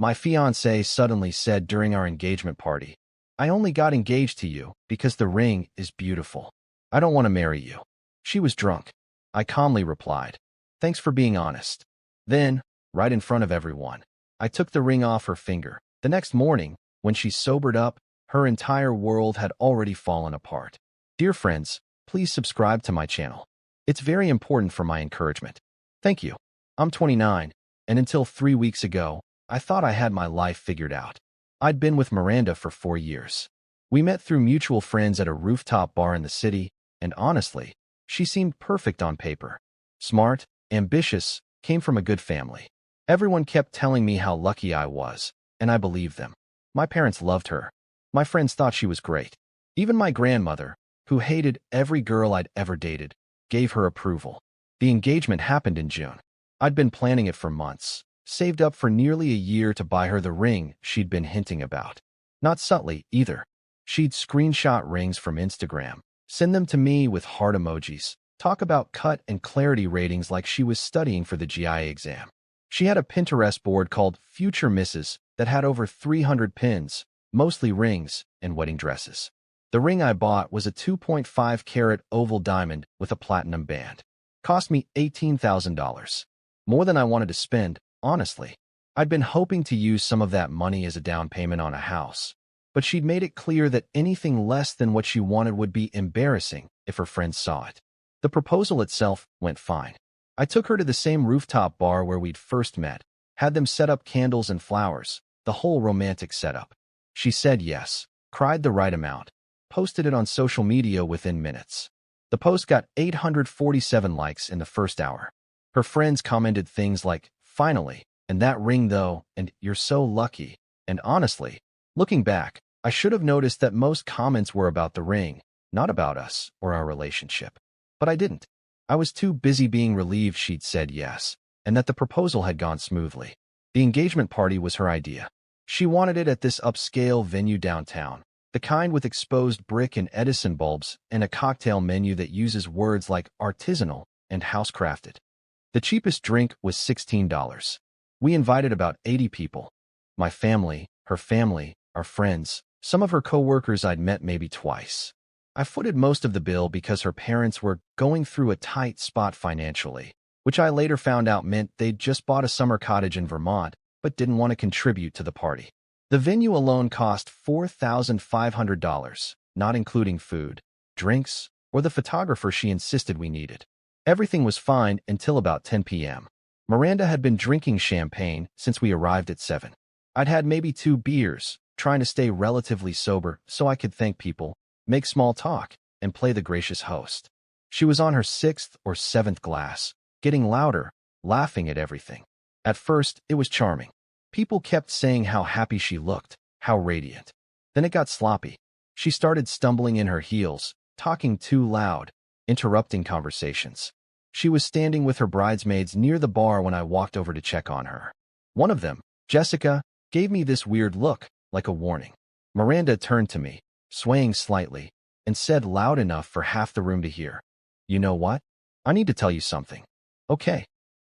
My fiancée suddenly said during our engagement party. I only got engaged to you because the ring is beautiful. I don't want to marry you. She was drunk. I calmly replied, thanks for being honest. Then, right in front of everyone, I took the ring off her finger. The next morning, when she sobered up, her entire world had already fallen apart. Dear friends, please subscribe to my channel. It's very important for my encouragement. Thank you. I'm 29, and until 3 weeks ago, I thought I had my life figured out. I'd been with Miranda for 4 years. We met through mutual friends at a rooftop bar in the city, and honestly, she seemed perfect on paper. Smart, ambitious, came from a good family. Everyone kept telling me how lucky I was, and I believed them. My parents loved her. My friends thought she was great. Even my grandmother, who hated every girl I'd ever dated, gave her approval. The engagement happened in June. I'd been planning it for months, saved up for nearly a year to buy her the ring she'd been hinting about. Not subtly, either. She'd screenshot rings from Instagram, send them to me with heart emojis, talk about cut and clarity ratings like she was studying for the GI exam. She had a Pinterest board called Future Misses that had over 300 pins, mostly rings and wedding dresses. The ring I bought was a 2.5-carat oval diamond with a platinum band. Cost me $18,000. More than I wanted to spend, honestly. I'd been hoping to use some of that money as a down payment on a house, but she'd made it clear that anything less than what she wanted would be embarrassing if her friends saw it. The proposal itself went fine. I took her to the same rooftop bar where we'd first met, had them set up candles and flowers, the whole romantic setup. She said yes, cried the right amount, posted it on social media within minutes. The post got 847 likes in the first hour. Her friends commented things like, finally, and that ring though, and you're so lucky. And honestly, looking back, I should have noticed that most comments were about the ring, not about us or our relationship. But I didn't. I was too busy being relieved she'd said yes, and that the proposal had gone smoothly. The engagement party was her idea. She wanted it at this upscale venue downtown, the kind with exposed brick and Edison bulbs and a cocktail menu that uses words like artisanal and house-crafted. The cheapest drink was $16. We invited about 80 people. My family, her family, our friends, some of her co-workers I'd met maybe twice. I footed most of the bill because her parents were going through a tight spot financially, which I later found out meant they'd just bought a summer cottage in Vermont but didn't want to contribute to the party. The venue alone cost $4,500, not including food, drinks, or the photographer she insisted we needed. Everything was fine until about 10 p.m. Miranda had been drinking champagne since we arrived at 7. I'd had maybe 2 beers, trying to stay relatively sober so I could thank people, make small talk, and play the gracious host. She was on her 6th or 7th glass, getting louder, laughing at everything. At first, it was charming. People kept saying how happy she looked, how radiant. Then it got sloppy. She started stumbling in her heels, talking too loud, interrupting conversations. She was standing with her bridesmaids near the bar when I walked over to check on her. One of them, Jessica, gave me this weird look, like a warning. Miranda turned to me, swaying slightly, and said loud enough for half the room to hear, "You know what? I need to tell you something." "Okay,"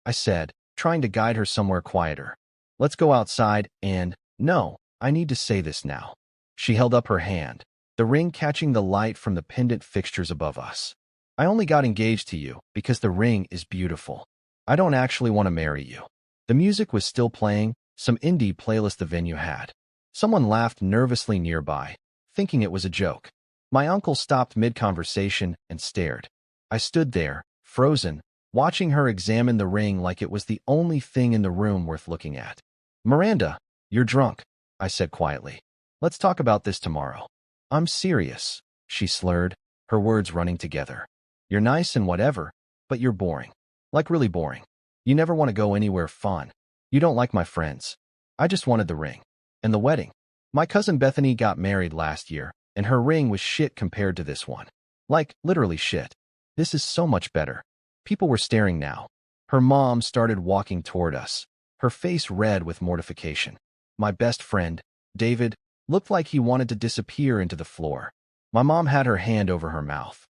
I said, trying to guide her somewhere quieter. "Let's go outside and, no, I need to say this now." She held up her hand, the ring catching the light from the pendant fixtures above us. "I only got engaged to you because the ring is beautiful. I don't actually want to marry you." The music was still playing, some indie playlist the venue had. Someone laughed nervously nearby, thinking it was a joke. My uncle stopped mid-conversation and stared. I stood there, frozen, watching her examine the ring like it was the only thing in the room worth looking at. "Miranda, you're drunk," I said quietly. "Let's talk about this tomorrow." "I'm serious," she slurred, her words running together. "You're nice and whatever, but you're boring. Like really boring. You never want to go anywhere fun. You don't like my friends. I just wanted the ring. And the wedding. My cousin Bethany got married last year, and her ring was shit compared to this one. Like, literally shit. This is so much better." People were staring now. Her mom started walking toward us, her face red with mortification. My best friend, David, looked like he wanted to disappear into the floor. My mom had her hand over her mouth.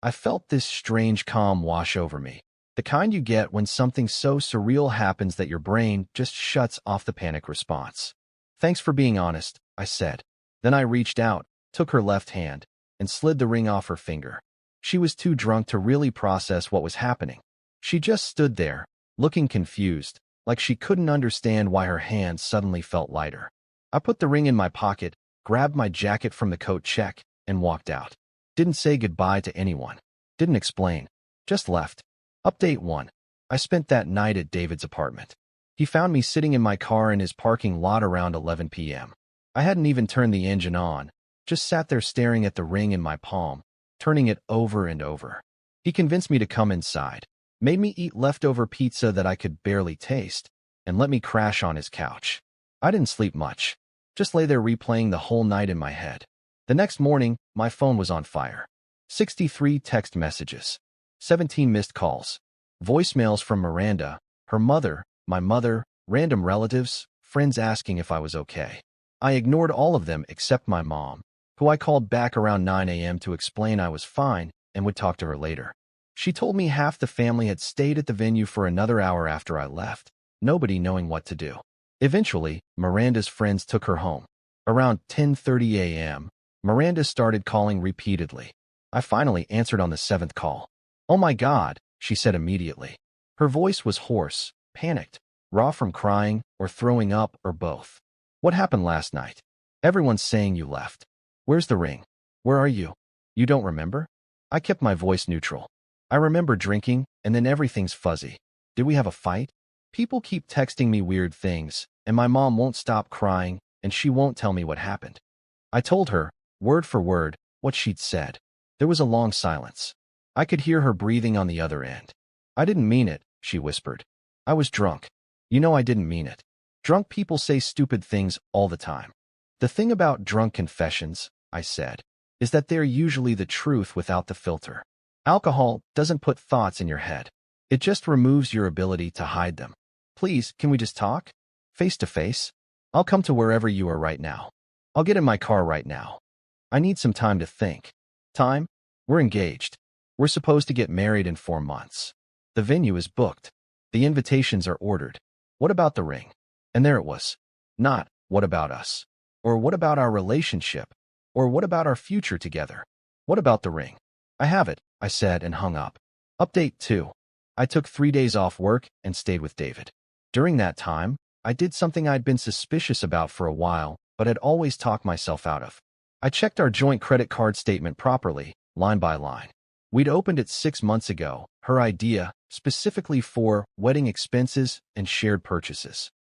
I felt this strange calm wash over me, the The kind you get when something so surreal happens that your brain just shuts off the panic response. Thanks for being honest, I said. Then I reached out, took her left hand, and slid the ring off her finger. She was too drunk to really process what was happening. She just stood there, looking confused, like she couldn't understand why her hand suddenly felt lighter. I put the ring in my pocket, grabbed my jacket from the coat check, and walked out. Didn't say goodbye to anyone. Didn't explain. Just left. Update 1. I spent that night at David's apartment. He found me sitting in my car in his parking lot around 11 p.m. I hadn't even turned the engine on, just sat there staring at the ring in my palm, turning it over and over. He convinced me to come inside, made me eat leftover pizza that I could barely taste, and let me crash on his couch. I didn't sleep much, just lay there replaying the whole night in my head. The next morning, my phone was on fire. 63 text messages, 17 missed calls, voicemails from Miranda, her mother, my mother, random relatives, friends asking if I was okay. I ignored all of them except my mom, who I called back around 9 a.m. to explain I was fine and would talk to her later. She told me half the family had stayed at the venue for another hour after I left, nobody knowing what to do. Eventually, Miranda's friends took her home. Around 10:30 a.m., Miranda started calling repeatedly. I finally answered on the 7th call. "Oh my God," she said immediately. Her voice was hoarse, panicked, raw from crying or throwing up or both. "What happened last night? Everyone's saying you left. Where's the ring? Where are you? You don't remember?" I kept my voice neutral. "I remember drinking, and then everything's fuzzy. Did we have a fight? People keep texting me weird things, and my mom won't stop crying, and she won't tell me what happened." I told her, word for word, what she'd said. There was a long silence. I could hear her breathing on the other end. "I didn't mean it," she whispered. "I was drunk. You know I didn't mean it. Drunk people say stupid things all the time." "The thing about drunk confessions," I said, "is that they're usually the truth without the filter. Alcohol doesn't put thoughts in your head. It just removes your ability to hide them. Please, can we just talk? Face to face? I'll come to wherever you are right now. I'll get in my car right now. I need some time to think." "Time? We're engaged. We're supposed to get married in 4 months. The venue is booked. The invitations are ordered. What about the ring?" And there it was. Not, "What about us?" Or "What about our relationship?" Or "What about our future together?" What about the ring? "I have it," I said and hung up. Update 2. I took 3 days off work and stayed with David. During that time, I did something I'd been suspicious about for a while, but had always talked myself out of. I checked our joint credit card statement properly, line by line. We'd opened it 6 months ago, her idea, specifically for wedding expenses and shared purchases.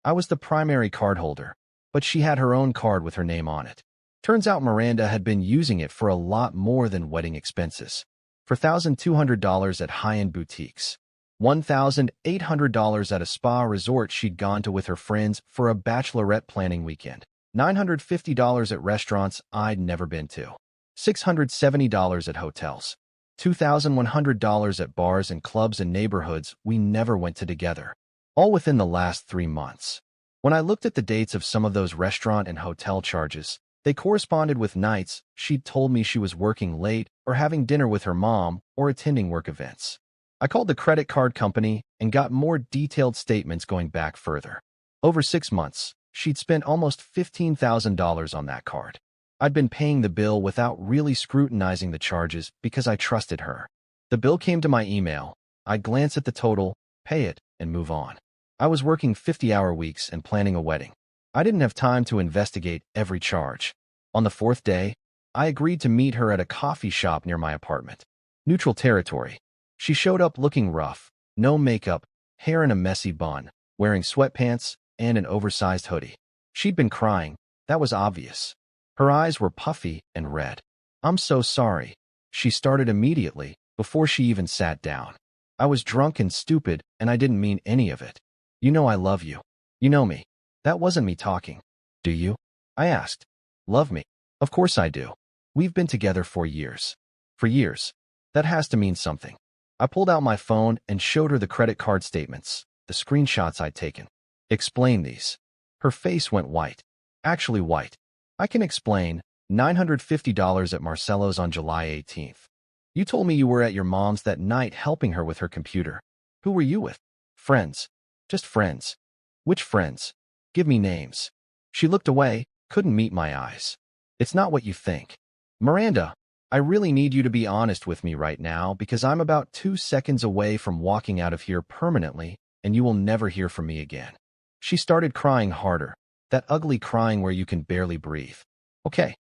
I was the primary cardholder, but she had her own card with her name on it. Turns out Miranda had been using it for a lot more than wedding expenses. For $1,200 at high-end boutiques, $1,800 at a spa resort she'd gone to with her friends for a bachelorette planning weekend, $950 at restaurants I'd never been to, $670 at hotels, $2,100 at bars and clubs in neighborhoods we never went to together, all within the last 3 months. When I looked at the dates of some of those restaurant and hotel charges, they corresponded with nights she'd told me she was working late or having dinner with her mom or attending work events. I called the credit card company and got more detailed statements going back further. Over 6 months, she'd spent almost $15,000 on that card. I'd been paying the bill without really scrutinizing the charges because I trusted her. The bill came to my email. I'd glance at the total, pay it, and move on. I was working 50-hour weeks and planning a wedding. I didn't have time to investigate every charge. On the 4th day, I agreed to meet her at a coffee shop near my apartment. Neutral territory. She showed up looking rough, no makeup, hair in a messy bun, wearing sweatpants and an oversized hoodie. She'd been crying, that was obvious. Her eyes were puffy and red. "I'm so sorry," she started immediately, before she even sat down. "I was drunk and stupid, and I didn't mean any of it. You know I love you. You know me." That wasn't me talking. "Do you?" I asked. "Love me? Of course I do. We've been together for years." "For years? That has to mean something." I pulled out my phone and showed her the credit card statements, the screenshots I'd taken. "Explain these." Her face went white. Actually white. "I can explain. $950 at Marcello's on July 18th. You told me you were at your mom's that night helping her with her computer. Who were you with? Friends. Just friends. Which friends? Give me names. She looked away, couldn't meet my eyes. It's not what you think. Miranda, I really need you to be honest with me right now because I'm about 2 seconds away from walking out of here permanently and you will never hear from me again. She started crying harder, that ugly crying where you can barely breathe. Okay,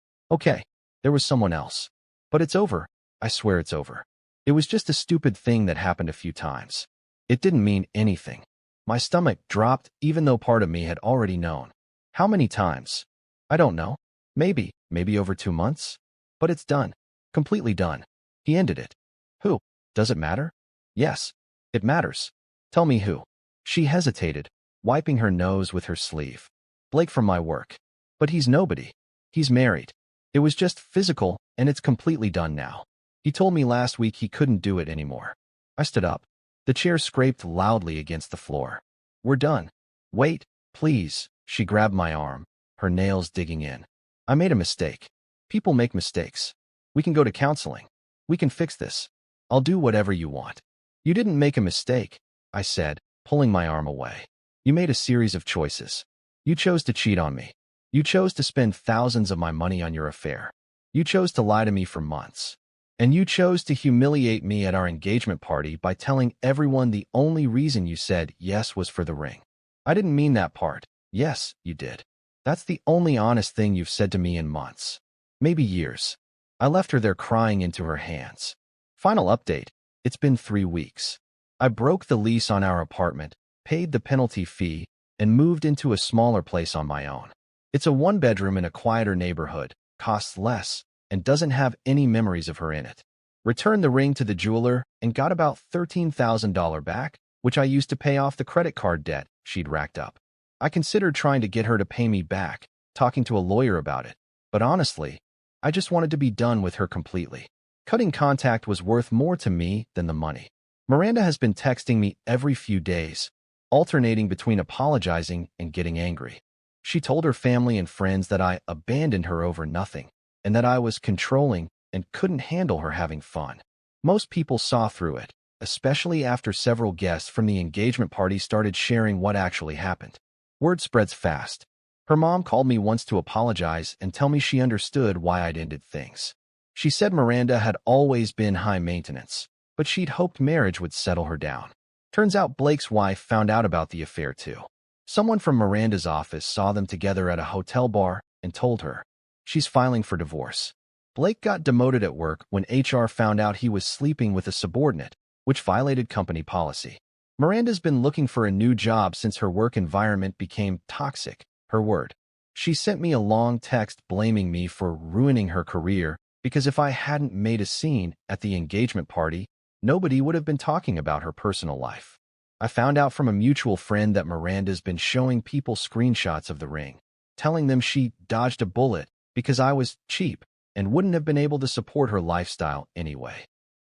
there was someone else. But it's over. I swear it's over. It was just a stupid thing that happened a few times. It didn't mean anything. My stomach dropped even though part of me had already known. How many times? I don't know. Maybe over 2 months? But it's done. Completely done. He ended it. Who? Does it matter? Yes, it matters. Tell me who. She hesitated, wiping her nose with her sleeve. Blake from my work. But he's nobody. He's married. It was just physical, and it's completely done now. He told me last week he couldn't do it anymore. I stood up. The chair scraped loudly against the floor. We're done. Wait, please. She grabbed my arm, her nails digging in. I made a mistake. People make mistakes. We can go to counseling. We can fix this. I'll do whatever you want. You didn't make a mistake, I said, pulling my arm away. You made a series of choices. You chose to cheat on me. You chose to spend thousands of my money on your affair. You chose to lie to me for months. And you chose to humiliate me at our engagement party by telling everyone the only reason you said yes was for the ring. I didn't mean that part. Yes, you did. That's the only honest thing you've said to me in months. Maybe years. I left her there crying into her hands. Final update. It's been 3 weeks. I broke the lease on our apartment, paid the penalty fee, and moved into a smaller place on my own. It's a 1-bedroom in a quieter neighborhood, costs less, and doesn't have any memories of her in it. Returned the ring to the jeweler and got about $13,000 back, which I used to pay off the credit card debt she'd racked up. I considered trying to get her to pay me back, talking to a lawyer about it, but honestly, I just wanted to be done with her completely. Cutting contact was worth more to me than the money. Miranda has been texting me every few days, alternating between apologizing and getting angry. She told her family and friends that I abandoned her over nothing, and that I was controlling and couldn't handle her having fun. Most people saw through it, especially after several guests from the engagement party started sharing what actually happened. Word spreads fast. Her mom called me once to apologize and tell me she understood why I'd ended things. She said Miranda had always been high maintenance, but she'd hoped marriage would settle her down. Turns out Blake's wife found out about the affair too. Someone from Miranda's office saw them together at a hotel bar and told her. She's filing for divorce. Blake got demoted at work when HR found out he was sleeping with a subordinate, which violated company policy. Miranda's been looking for a new job since her work environment became toxic, her word. She sent me a long text blaming me for ruining her career because if I hadn't made a scene at the engagement party, nobody would have been talking about her personal life. I found out from a mutual friend that Miranda's been showing people screenshots of the ring, telling them she dodged a bullet because I was cheap and wouldn't have been able to support her lifestyle anyway.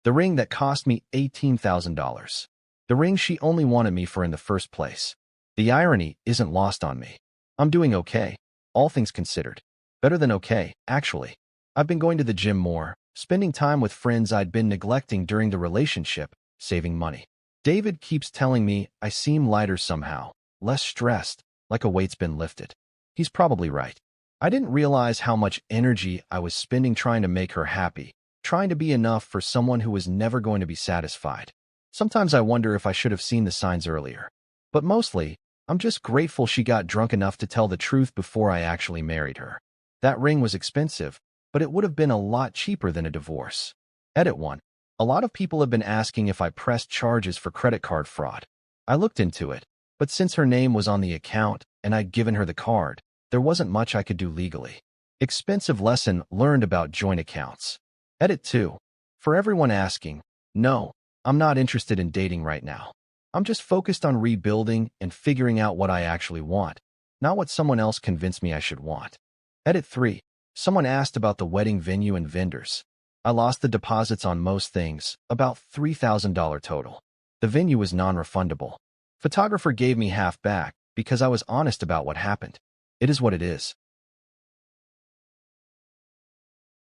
The ring that cost me $18,000. The ring she only wanted me for in the first place. The irony isn't lost on me. I'm doing okay, all things considered. Better than okay, actually. I've been going to the gym more, spending time with friends I'd been neglecting during the relationship, saving money. David keeps telling me I seem lighter somehow, less stressed, like a weight's been lifted. He's probably right. I didn't realize how much energy I was spending trying to make her happy, trying to be enough for someone who was never going to be satisfied. Sometimes I wonder if I should have seen the signs earlier. But mostly, I'm just grateful she got drunk enough to tell the truth before I actually married her. That ring was expensive, but it would have been a lot cheaper than a divorce. Edit 1. A lot of people have been asking if I pressed charges for credit card fraud. I looked into it, but since her name was on the account and I'd given her the card, there wasn't much I could do legally. Expensive lesson learned about joint accounts. Edit 2. For everyone asking, no, I'm not interested in dating right now. I'm just focused on rebuilding and figuring out what I actually want, not what someone else convinced me I should want. Edit 3. Someone asked about the wedding venue and vendors. I lost the deposits on most things, about $3,000 total. The venue was non-refundable. Photographer gave me half back because I was honest about what happened. It is what it is.